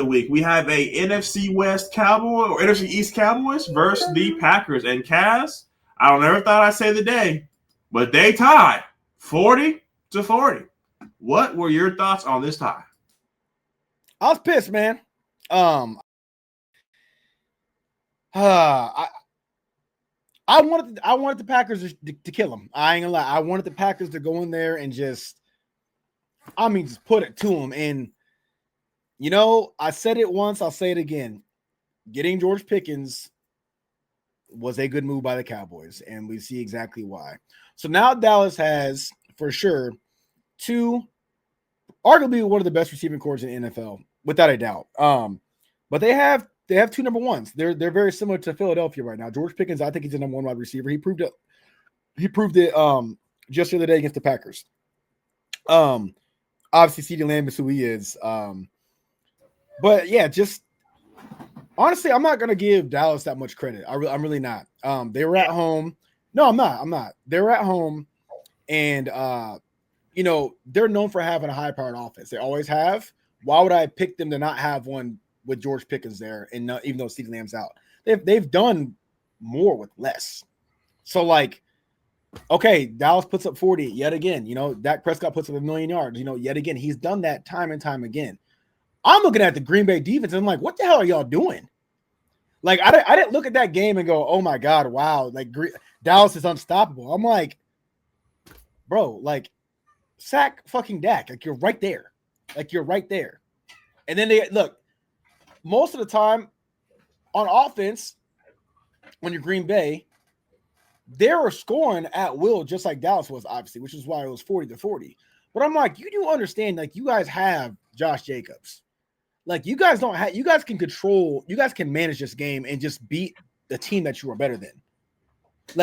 the week. We have a NFC West Cowboy or NFC East Cowboys versus the Packers. And Kaz, I don't ever thought I'd say the day, but they tied 40-40. What were your thoughts on this tie? I was pissed, man. I wanted the Packers to kill them. I ain't gonna lie. I wanted the Packers to go in there and just put it to them. And I said it once, I'll say it again. Getting George Pickens was a good move by the Cowboys, and we see exactly why. So now Dallas has, for sure, arguably one of the best receiving corps in the NFL, without a doubt. But they have two number ones. They're very similar to Philadelphia right now. George Pickens, I think he's the number one wide receiver. He proved it just the other day against the Packers. Obviously, CeeDee Lamb is who he is. But yeah, just honestly, I'm not gonna give Dallas that much credit. I'm really not. They were at home. No, I'm not. They were at home, and they're known for having a high-powered offense. They always have. Why would I pick them to not have one with George Pickens there, and even though CeeDee Lamb's out? They've done more with less. So okay, Dallas puts up 40 yet again. Dak Prescott puts up 1 million yards. Yet again, he's done that time and time again. I'm looking at the Green Bay defense, and I'm like, what the hell are y'all doing? I didn't look at that game and go, oh my God, wow, Dallas is unstoppable. I'm like, bro, sack fucking Dak. You're right there. You're right there. And then they look, most of the time on offense, when you're Green Bay, they were scoring at will, just like Dallas was, obviously, which is why it was 40-40. But I'm like, you do understand, you guys have Josh Jacobs. You guys can control, you guys can manage this game and just beat the team that you are better than.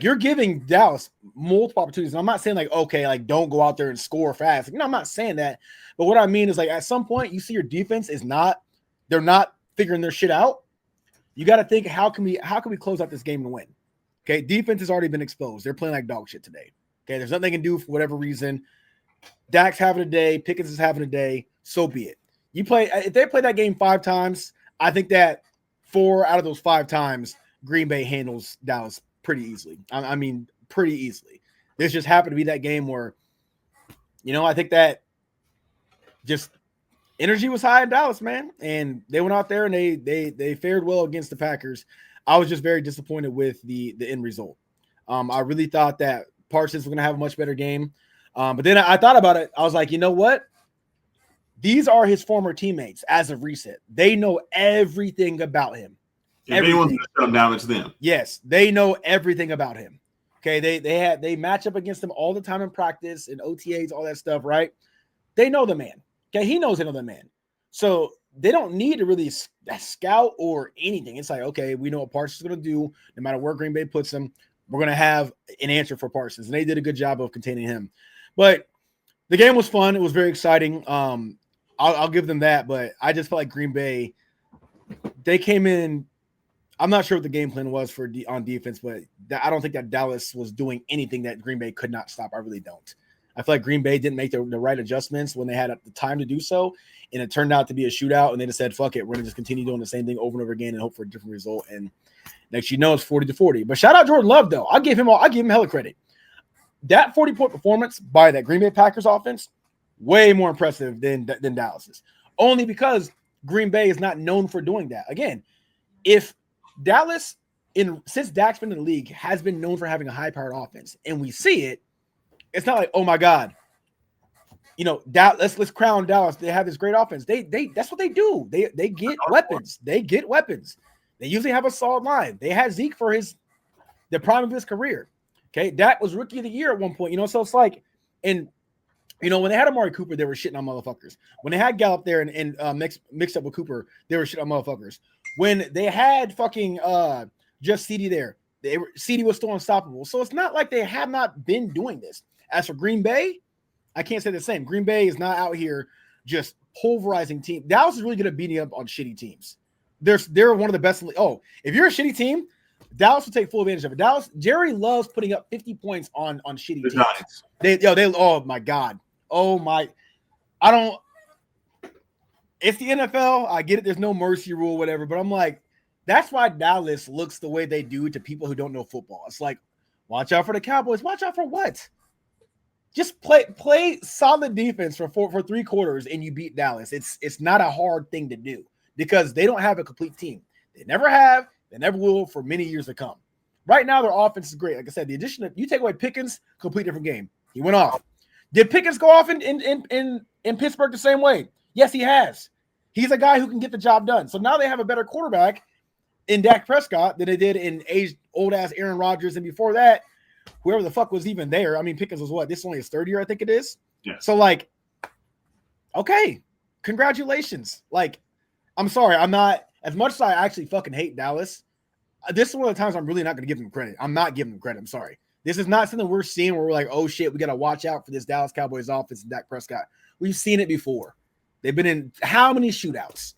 You're giving Dallas multiple opportunities. And I'm not saying okay, don't go out there and score fast. I'm not saying that. But what I mean is at some point you see your defense they're not figuring their shit out. You got to think, how can we close out this game and win? Okay, defense has already been exposed. They're playing like dog shit today. Okay, there's nothing they can do for whatever reason. Dak's having a day, Pickens is having a day, so be it. If they play that game 5 times, I think that 4 out of those 5 times Green Bay handles Dallas pretty easily. I mean, pretty easily. This just happened to be that game where, I think that just energy was high in Dallas, man. And they went out there and they fared well against the Packers. I was just very disappointed with the end result. I really thought that Parsons was going to have a much better game. But then I thought about it. I was like, you know what? These are his former teammates as of recent. They know everything about him. If anyone's going to shut him down, it's them. Yes, they know everything about him. Okay, they match up against him all the time in practice and OTAs, all that stuff, right? They know the man. Okay, he knows they know the man. So they don't need to really scout or anything. It's okay, we know what Parsons is going to do. No matter where Green Bay puts him, we're going to have an answer for Parsons. And they did a good job of containing him. But the game was fun. It was very exciting. I'll give them that. But I just felt like Green Bay, they came in. I'm not sure what the game plan was on defense, but I don't think that Dallas was doing anything that Green Bay could not stop. I really don't. I feel like Green Bay didn't make the right adjustments when they had the time to do so, and it turned out to be a shootout, and they just said, fuck it, we're going to just continue doing the same thing over and over again and hope for a different result, and next it's 40-40. But shout out Jordan Love, though. I give him hella credit. That 40-point performance by that Green Bay Packers offense, way more impressive than Dallas's, only because Green Bay is not known for doing that. Again, if Dallas, since Dak's been in the league, has been known for having a high-powered offense, and we see it, it's not like, oh my God, let's crown Dallas. They have this great offense. They that's what they do. They get weapons. They get weapons. They usually have a solid line. They had Zeke for the prime of his career. Okay, Dak was rookie of the year at one point. So it's like, and when they had Amari Cooper, they were shitting on motherfuckers. When they had Gallup there and mixed up with Cooper, they were shitting on motherfuckers. When they had fucking just CD there, CD was still unstoppable. So it's not like they have not been doing this. As for Green Bay, I can't say the same. Green Bay is not out here just pulverizing teams. Dallas is really good at beating up on shitty teams. They're one of the best. Oh, if you're a shitty team, Dallas will take full advantage of it. Jerry loves putting up 50 points on shitty teams. They oh my God. Oh my, it's the NFL. I get it. There's no mercy rule, whatever. But I'm like, that's why Dallas looks the way they do to people who don't know football. It's like, watch out for the Cowboys. Watch out for what? Just play solid defense for 3 quarters and you beat Dallas. It's not a hard thing to do because they don't have a complete team. They never have. They never will for many years to come. Right now, their offense is great. Like I said, the addition of you take away Pickens, complete different game. He went off. Did Pickens go off in Pittsburgh the same way? Yes, he has. He's a guy who can get the job done. So now they have a better quarterback in Dak Prescott than they did in old ass Aaron Rodgers, and before that, whoever the fuck was even there. I mean, Pickens was what? This is only his 3rd year, I think it is. Yeah. So like, okay, congratulations. Like, I'm sorry, I'm not as much as I actually fucking hate Dallas. This is one of the times I'm really not going to give them credit. I'm not giving them credit. I'm sorry. This is not something we're seeing where we're like, oh shit, we got to watch out for this Dallas Cowboys offense and Dak Prescott. We've seen it before. They've been in how many shootouts?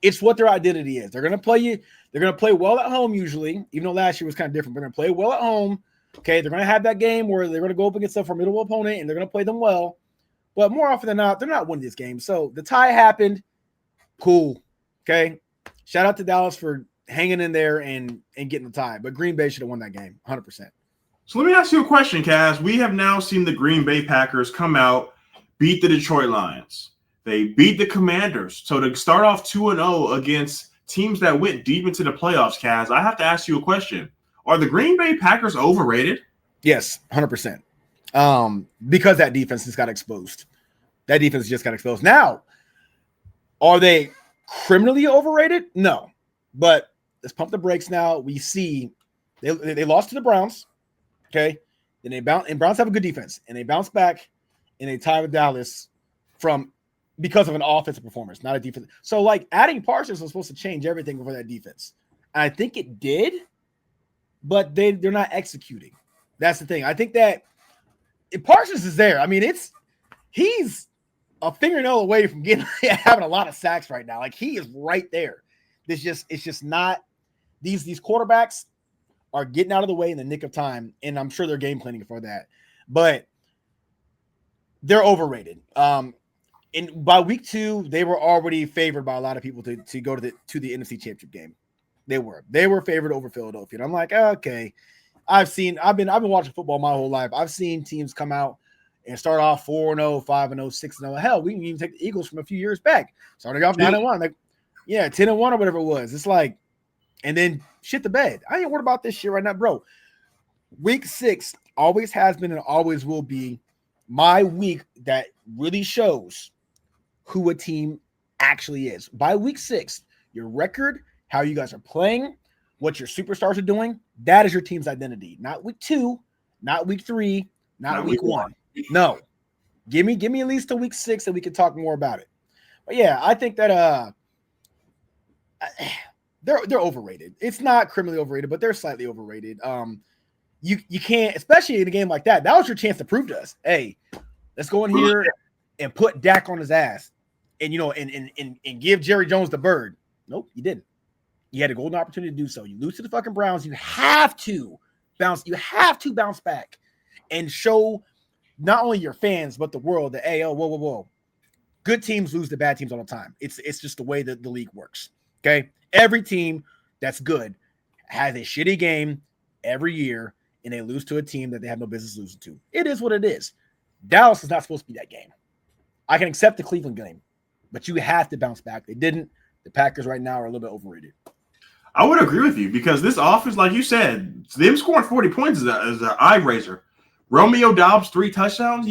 It's what their identity is. They're going to play you. They're going to play well at home usually, even though last year was kind of different. They're going to play well at home. Okay, they're going to have that game where they're going to go up against a formidable opponent and they're going to play them well. But more often than not, they're not winning this game. So the tie happened. Cool. Okay. Shout out to Dallas for hanging in there and getting the tie. But Green Bay should have won that game, 100%. So let me ask you a question, Kaz. We have now seen the Green Bay Packers come out, beat the Detroit Lions. They beat the Commanders. So to start off 2-0 against teams that went deep into the playoffs, Kaz, I have to ask you a question. Are the Green Bay Packers overrated? Yes, 100%. Because that defense just got exposed. That defense just got exposed. Now, are they criminally overrated? No. But let's pump the brakes now. We see they lost to the Browns. Okay. Then they bounce, and Browns have a good defense. And they bounce back and they tie with Dallas because of an offensive performance, not a defense. So, like, adding Parsons was supposed to change everything for that defense. And I think it did, but they're not executing. That's the thing. I think that if Parsons is there, I mean, he's a fingernail away from having a lot of sacks right now. Like, he is right there. It's just not these quarterbacks are getting out of the way in the nick of time, and I'm sure they're game planning for that. But they're overrated. And by week 2, they were already favored by a lot of people to go to the NFC Championship game. They were favored over Philadelphia. And I'm like, okay, I've been watching football my whole life. I've seen teams come out and start off 4-0, 5-0, 6-0. Hell, we can even take the Eagles from a few years back, starting off 9-1, like 10-1 or whatever it was. It's like, and then shit the bed. I ain't worried about this shit right now, bro. Week 6 always has been and always will be my week that really shows who a team actually is. By week 6, your record, how you guys are playing, what your superstars are doing, that is your team's identity. Not week 2, not week 3, not week 1. No. Give me at least to week 6 and we can talk more about it. But yeah, I think that they're overrated. It's not criminally overrated, but they're slightly overrated. You can't, especially in a game like that. That was your chance to prove to us, hey, let's go in here and put Dak on his ass, and and give Jerry Jones the bird. Nope, you didn't. You had a golden opportunity to do so. You lose to the fucking Browns. You have to bounce. You have to bounce back and show not only your fans but the world that, hey, whoa. Good teams lose to bad teams all the time. It's just the way that the league works. Okay, every team that's good has a shitty game every year, and they lose to a team that they have no business losing to. It is what it is. Dallas is not supposed to be that game. I can accept the Cleveland game, but you have to bounce back. They didn't. The Packers right now are a little bit overrated. I would agree with you because this offense, like you said, them scoring 40 points is an eye raiser. Romeo Doubs, 3 touchdowns.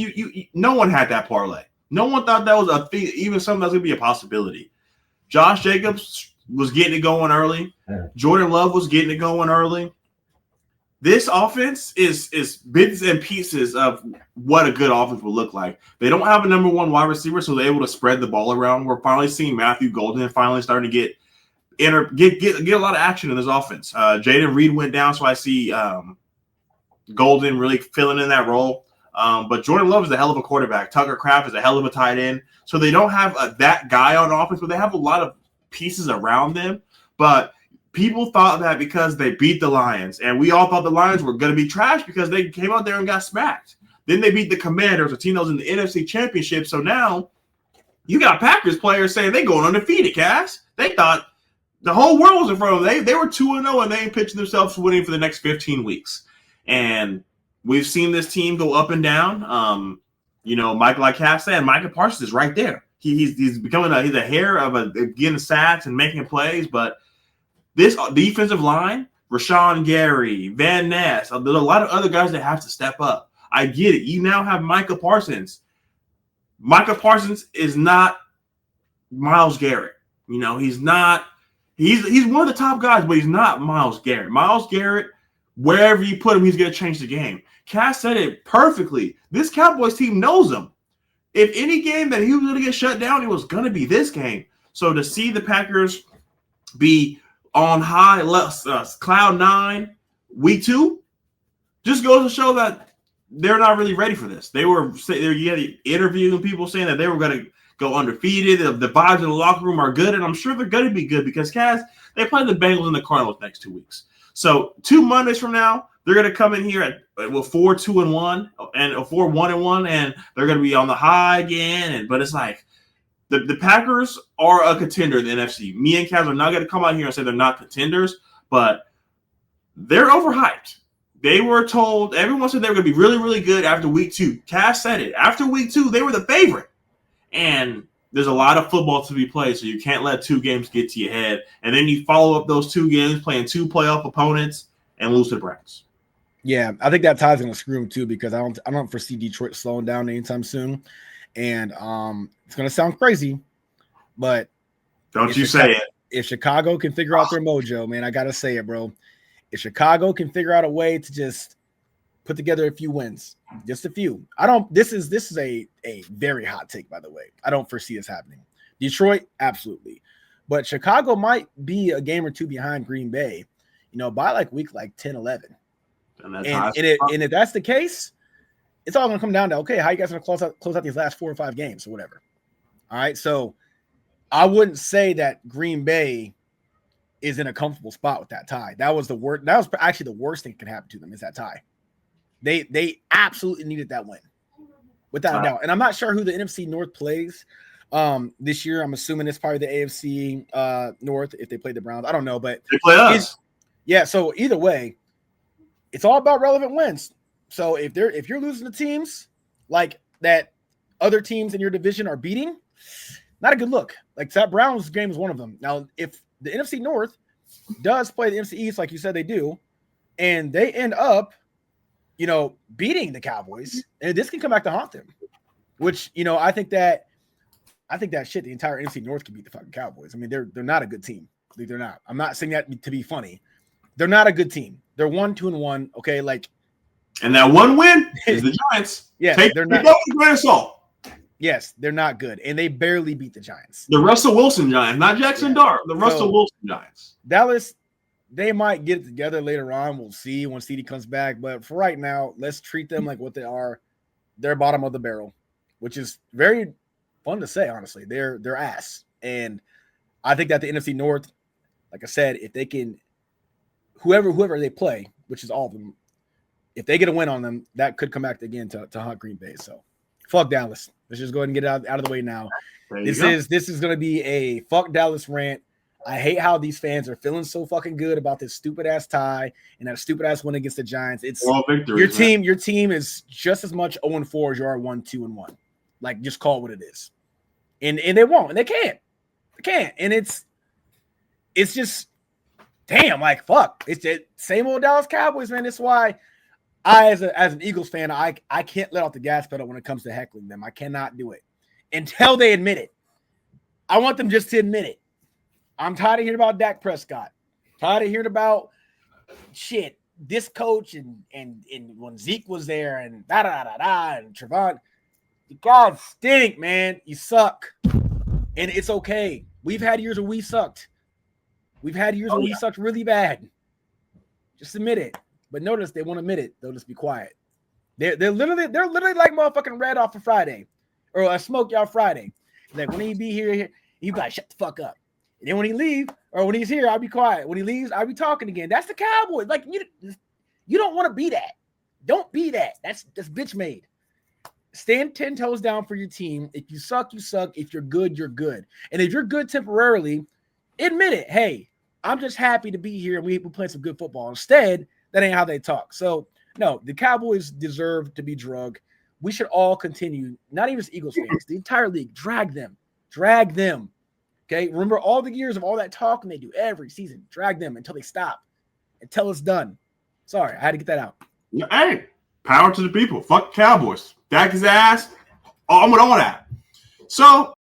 No one had that parlay. No one thought that was a thing, even something that's going to be a possibility. Josh Jacobs was getting it going early. Jordan Love was getting it going early. This offense is bits and pieces of what a good offense will look like. They don't have a number 1 wide receiver, so they're able to spread the ball around. We're finally seeing Matthew Golden finally starting to get a lot of action in this offense. Jaden Reed went down, so I see Golden really filling in that role. But Jordan Love is a hell of a quarterback. Tucker Kraft is a hell of a tight end. So they don't have that guy on offense, but they have a lot of pieces around them. But people thought that because they beat the Lions, and we all thought the Lions were going to be trash because they came out there and got smacked. Then they beat the Commanders, a team that was in the NFC Championship. So now You got Packers players saying they going undefeated, Cass. They thought the whole world was in front of them. They were 2-0 and they ain't pitching themselves winning for the next 15 weeks. And we've seen this team go up and down. Mike, like Cass said, Micah Parsons is right there. He's becoming he's a hair of getting sacks and making plays. But this defensive line, Rashawn Gary, Van Ness, there's a lot of other guys that have to step up. I get it. You now have Micah Parsons. Micah Parsons is not Myles Garrett. He's not. He's one of the top guys, but he's not Myles Garrett. Myles Garrett, wherever you put him, he's going to change the game. Cass said it perfectly. This Cowboys team knows him. If any game that he was going to get shut down, it was going to be this game. So to see the Packers be on high, cloud 9, week 2, just goes to show that they're not really ready for this. They were interviewing people saying that they were going to go undefeated. The vibes in the locker room are good, and I'm sure they're going to be good because Cass, they play the Bengals and the Cardinals next 2 weeks. So 2 Mondays from now, they're going to come in here with 4-2-1 and 4-1-1, and they're going to be on the high again. But it's like the Packers are a contender in the NFC. Me and Cass are not going to come out here and say they're not contenders, but they're overhyped. They were told, everyone said they were going to be really, really good after week 2. Cass said it. After week 2, they were the favorite. And there's a lot of football to be played, so you can't let 2 games get to your head. And then you follow up those 2 games playing 2 playoff opponents and lose to the Browns. Yeah, I think that tie's going to screw him too because I don't foresee Detroit slowing down anytime soon. And it's going to sound crazy, but don't you say it. If Chicago can figure out their mojo, man, I got to say it, bro. If Chicago can figure out a way to just put together a few wins, just a few. This is a very hot take, by the way. I don't foresee this happening. Detroit, absolutely. But Chicago might be a game or 2 behind Green Bay, by like week 10, 11. And if that's the case, it's all going to come down to, okay, how you guys going to close out these last 4 or 5 games or whatever. All right, so I wouldn't say that Green Bay is in a comfortable spot with that tie. That was actually the worst thing that could happen to them is that tie. They absolutely needed that win, without a doubt. And I'm not sure who the NFC North plays this year. I'm assuming it's probably the AFC North if they play the Browns. I don't know, but they play us. Yeah, so either way, it's all about relevant wins. So if you're losing to teams like that, other teams in your division are beating, not a good look. Like that Browns game is one of them. Now, if the NFC North does play the NFC East like you said they do, and they end up, beating the Cowboys, and this can come back to haunt them. Which I think that shit, the entire NFC North can beat the fucking Cowboys. I mean, they're not a good team. They're not. I'm not saying that to be funny. They're not a good team. They're 1-2-1. Okay, and that one win is the Giants. Yeah, they're not. Yes, they're not good, and they barely beat the Giants. The Russell Wilson Giants, not Jackson Dart. The Russell Wilson Giants. Dallas, they might get it together later on. We'll see when CD comes back. But for right now, let's treat them like what they are. They're bottom of the barrel, which is very fun to say. Honestly, they're ass, and I think that the NFC North, like I said, if they can. Whoever they play, which is all of them, if they get a win on them, that could come back again to hunt Green Bay. So, fuck Dallas. Let's just go ahead and get it out of the way now. This is going to be a fuck Dallas rant. I hate how these fans are feeling so fucking good about this stupid ass tie and that stupid ass win against the Giants. It's your team. Your team is just as much 0-4 as you are 1-2-1. Like, just call it what it is, and they won't, and they can't. And it's just. Damn, like fuck. It's the same old Dallas Cowboys, man. That's why I, as an Eagles fan, I can't let off the gas pedal when it comes to heckling them. I cannot do it until they admit it. I want them just to admit it. I'm tired of hearing about Dak Prescott. Tired of hearing about shit. This coach and when Zeke was there and and Trevon. You guys stink, man. You suck. And it's okay. We've had years where we sucked. We've had years where we sucked really bad. Just admit it. But notice they won't admit it. They'll just be quiet. They're literally like motherfucking Red off of Friday. Or a Smoke Y'all Friday. Like when he be here, he be like, shut the fuck up. And then when he leave, or when he's here, I'll be quiet. When he leaves, I'll be talking again. That's the Cowboys. Like you don't want to be that. Don't be that. That's bitch made. stand 10 toes down for your team. If you suck, you suck. If you're good, you're good. And if you're good temporarily, admit it. Hey, I'm just happy to be here and we play some good football. Instead, that ain't how they talk. So, no, the Cowboys deserve to be drugged. We should all continue, not even as Eagles fans, the entire league, drag them. Okay, remember all the years of all that talking they do every season. Drag them until they stop, until it's done. Sorry, I had to get that out. Hey, power to the people. Fuck Cowboys. Back his ass. I'm with all that. So